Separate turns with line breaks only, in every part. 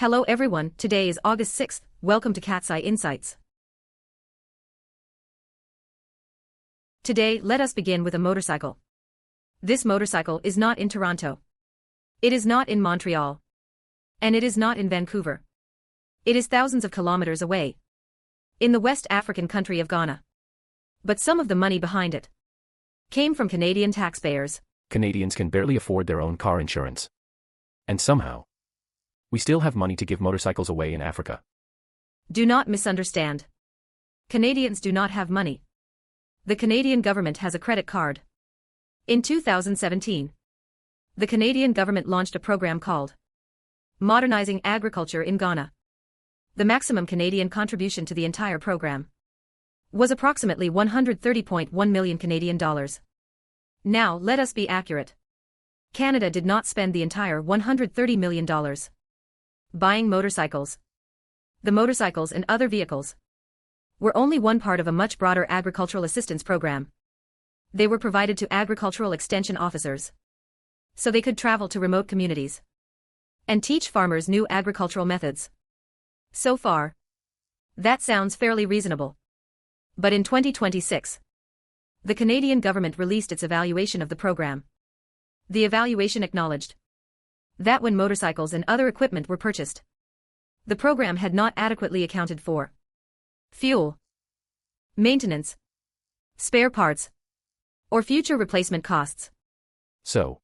Hello everyone, today is August 6th, welcome to Cat's Eye Insights. Today let us begin with a motorcycle. This motorcycle is not in Toronto. It is not in Montreal. And it is not in Vancouver. It is thousands of kilometers away. In the West African country of Ghana. But some of the money behind it came from Canadian taxpayers.
Canadians can barely afford their own car insurance. And somehow, we still have money to give motorcycles away in Africa.
Do not misunderstand. Canadians do not have money. The Canadian government has a credit card. In 2017, the Canadian government launched a program called Modernizing Agriculture in Ghana. The maximum Canadian contribution to the entire program was approximately 130.1 million Canadian dollars. Now let us be accurate. Canada did not spend the entire $130 million buying motorcycles. The motorcycles and other vehicles were only one part of a much broader agricultural assistance program. They were provided to agricultural extension officers so they could travel to remote communities and teach farmers new agricultural methods. So far, that sounds fairly reasonable. But in 2026, the Canadian government released its evaluation of the program. The evaluation acknowledged that when motorcycles and other equipment were purchased, the program had not adequately accounted for fuel, maintenance, spare parts, or future replacement costs.
So,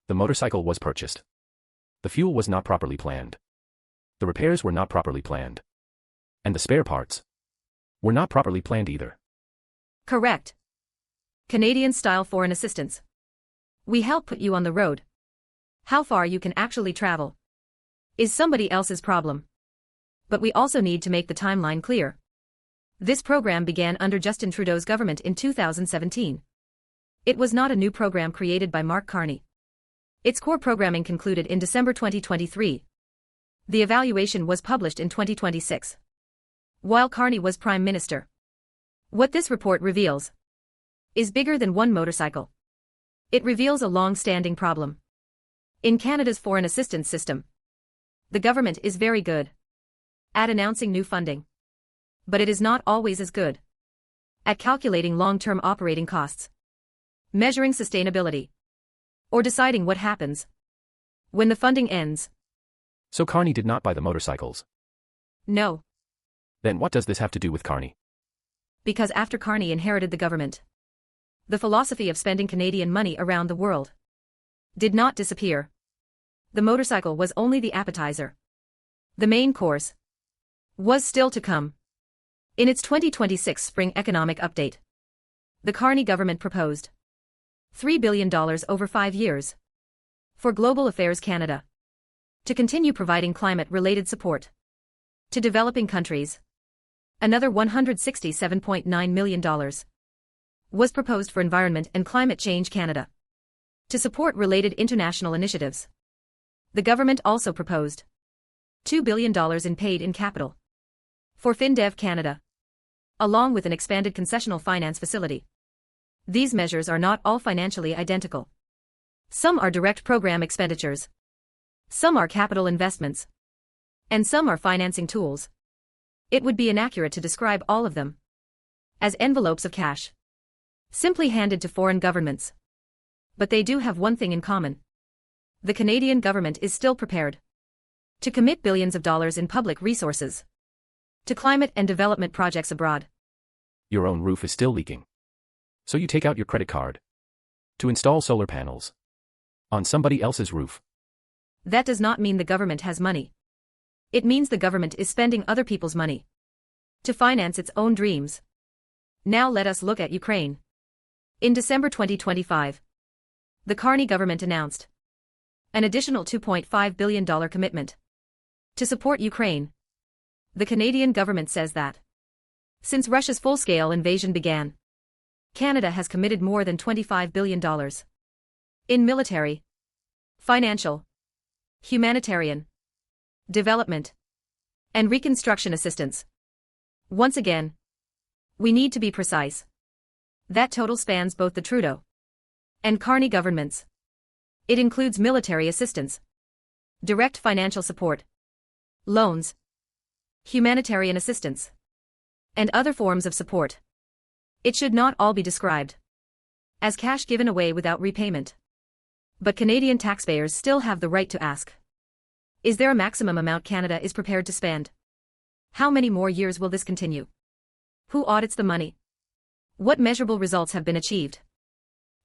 the motorcycle was purchased. The fuel was not properly planned. The repairs were not properly planned. And the spare parts were not properly planned either.
Correct. Canadian-style foreign assistance. We help put you on the road. How far you can actually travel is somebody else's problem. But we also need to make the timeline clear. This program began under Justin Trudeau's government in 2017. It was not a new program created by Mark Carney. Its core programming concluded in December 2023. The evaluation was published in 2026, while Carney was Prime Minister. What this report reveals is bigger than one motorcycle. It reveals a long-standing problem in Canada's foreign assistance system. The government is very good at announcing new funding, but it is not always as good at calculating long-term operating costs, measuring sustainability, or deciding what happens when the funding ends.
So Carney did not buy the motorcycles.
No.
Then what does this have to do with Carney?
Because after Carney inherited the government, the philosophy of spending Canadian money around the world did not disappear. The motorcycle was only the appetizer. The main course was still to come. In its 2026 Spring Economic Update, the Carney government proposed $3 billion over 5 years for Global Affairs Canada to continue providing climate-related support to developing countries. Another $167.9 million was proposed for Environment and Climate Change Canada to support related international initiatives. The government also proposed $2 billion in paid-in capital for FinDev Canada, along with an expanded concessional finance facility. These measures are not all financially identical. Some are direct program expenditures, some are capital investments, and some are financing tools. It would be inaccurate to describe all of them as envelopes of cash simply handed to foreign governments. But they do have one thing in common. The Canadian government is still prepared to commit billions of dollars in public resources to climate and development projects abroad.
Your own roof is still leaking. So you take out your credit card to install solar panels on somebody else's roof.
That does not mean the government has money. It means the government is spending other people's money to finance its own dreams. Now let us look at Ukraine. In December 2025, the Carney government announced an additional $2.5 billion commitment to support Ukraine. The Canadian government says that since Russia's full-scale invasion began, Canada has committed more than $25 billion in military, financial, humanitarian, development, and reconstruction assistance. Once again, we need to be precise. That total spans both the Trudeau and Carney governments. It includes military assistance, direct financial support, loans, humanitarian assistance, and other forms of support. It should not all be described as cash given away without repayment. But Canadian taxpayers still have the right to ask. Is there a maximum amount Canada is prepared to spend? How many more years will this continue? Who audits the money? What measurable results have been achieved?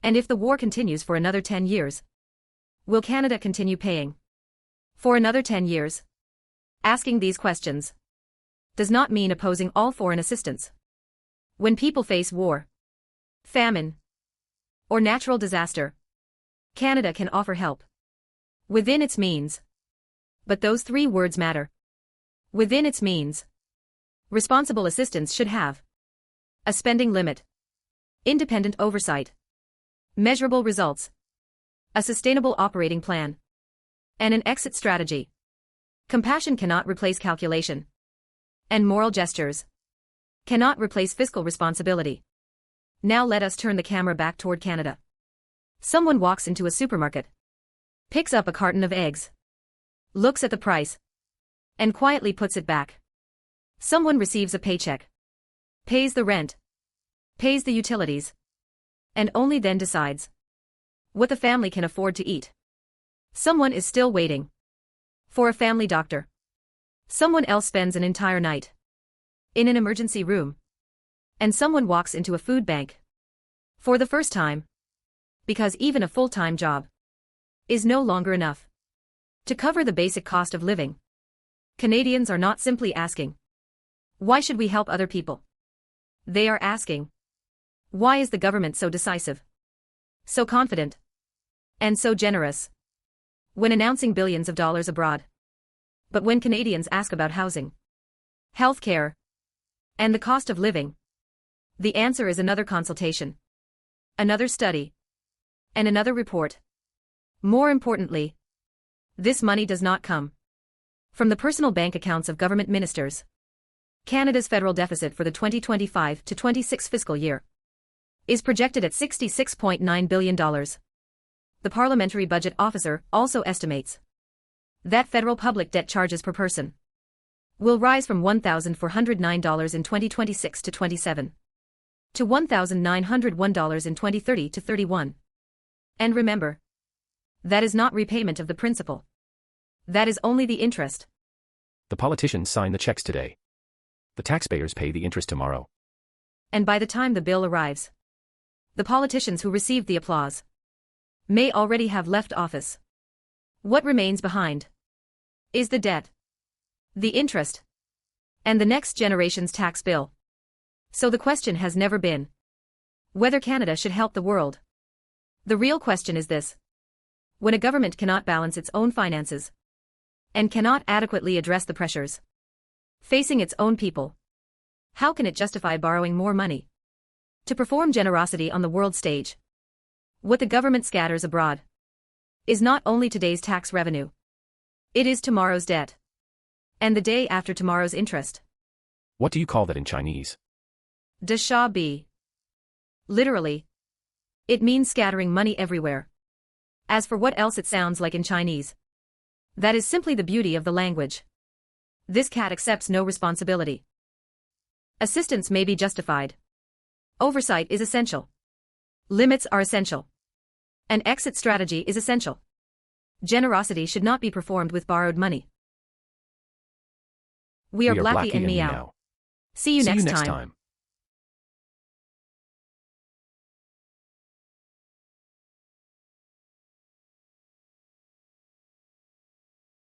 And if the war continues for another 10 years, will Canada continue paying for another 10 years? Asking these questions does not mean opposing all foreign assistance. When people face war, famine, or natural disaster, Canada can offer help within its means. But those three words matter. Within its means. Responsible assistance should have a spending limit, independent oversight, measurable results, a sustainable operating plan, and an exit strategy. Compassion cannot replace calculation, and moral gestures cannot replace fiscal responsibility. Now let us turn the camera back toward Canada. Someone walks into a supermarket, picks up a carton of eggs, looks at the price, and quietly puts it back. Someone receives a paycheck, pays the rent, pays the utilities, and only then decides what the family can afford to eat. Someone is still waiting for a family doctor. Someone else spends an entire night in an emergency room. And someone walks into a food bank for the first time, because even a full-time job is no longer enough to cover the basic cost of living. Canadians are not simply asking, why should we help other people? They are asking, why is the government so decisive, so confident, and so generous when announcing billions of dollars abroad? But when Canadians ask about housing, healthcare, and the cost of living, the answer is another consultation, another study, and another report. More importantly, this money does not come from the personal bank accounts of government ministers. Canada's federal deficit for the 2025 to 26 fiscal year is projected at $66.9 billion. The Parliamentary Budget Officer also estimates that federal public debt charges per person will rise from $1,409 in 2026 to 27 to $1,901 in 2030 to 31. And remember, that is not repayment of the principal. That is only the interest.
The politicians sign the checks today. The taxpayers pay the interest tomorrow.
And by the time the bill arrives, the politicians who received the applause may already have left office. What remains behind is the debt, the interest, and the next generation's tax bill. So the question has never been whether Canada should help the world. The real question is this: when a government cannot balance its own finances and cannot adequately address the pressures facing its own people, how can it justify borrowing more money to perform generosity on the world stage? What the government scatters abroad is not only today's tax revenue, it is tomorrow's debt, and the day after tomorrow's interest.
What do you call that in Chinese?
De sha bi. Literally, it means scattering money everywhere. As for what else it sounds like in Chinese, that is simply the beauty of the language. This cat accepts no responsibility. Assistance may be justified. Oversight is essential. Limits are essential. An exit strategy is essential. Generosity should not be performed with borrowed money. We are Blackie and Meow. See you next time.